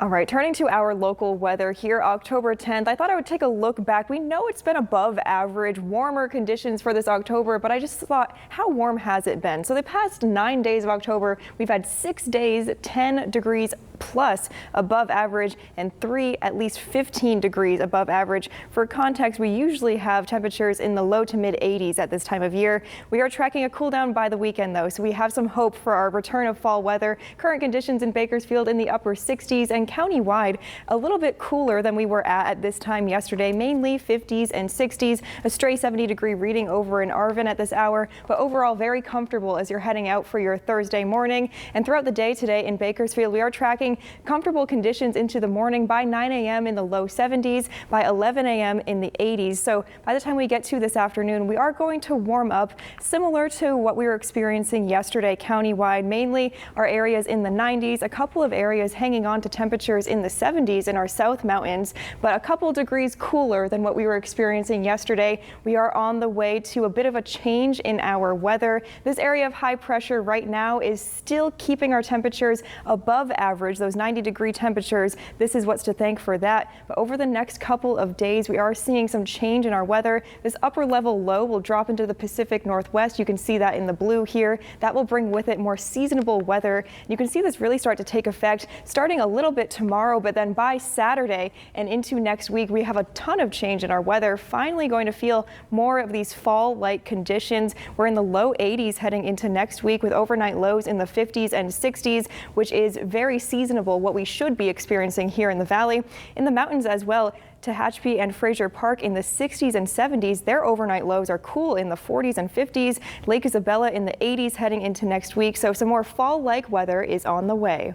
All right, turning to our local weather here, October 10th, I thought I would take a look back. We know it's been above average, warmer conditions for this October, but I just thought, how warm has it been? So the past 9 days of October, we've had 6 days, 10 degrees plus above average and 3 at least 15 degrees above average. For context, we usually have temperatures in the low to mid 80s at this time of year. We are tracking a cool down by the weekend though, so we have some hope for our return of fall weather. Current conditions in Bakersfield in the upper 60s and countywide a little bit cooler than we were at this time yesterday, mainly 50s and 60s, a stray 70-degree reading over in Arvin at this hour, but overall very comfortable as you're heading out for your Thursday morning. And throughout the day today in Bakersfield, we are tracking comfortable conditions into the morning by 9 a.m. in the low 70s, by 11 a.m. in the 80s. So by the time we get to this afternoon, we are going to warm up similar to what we were experiencing yesterday countywide. Mainly our areas in the 90s, a couple of areas hanging on to temperatures in the 70s in our South Mountains, but a couple degrees cooler than what we were experiencing yesterday. We are on the way to a bit of a change in our weather. This area of high pressure right now is still keeping our temperatures above average, those 90-degree temperatures. This is what's to thank for that. But over the next couple of days, we are seeing some change in our weather. This upper level low will drop into the Pacific Northwest. You can see that in the blue here. That will bring with it more seasonable weather. You can see this really start to take effect starting a little bit tomorrow, but then by Saturday and into next week, we have a ton of change in our weather. Finally going to feel more of these fall-like conditions. We're in the low 80s heading into next week with overnight lows in the 50s and 60s, which is very seasonable, what we should be experiencing here in the valley. In the mountains as well, Tehachapi and Fraser Park in the 60s and 70s. Their overnight lows are cool in the 40s and 50s. Lake Isabella in the 80s heading into next week. So some more fall-like weather is on the way.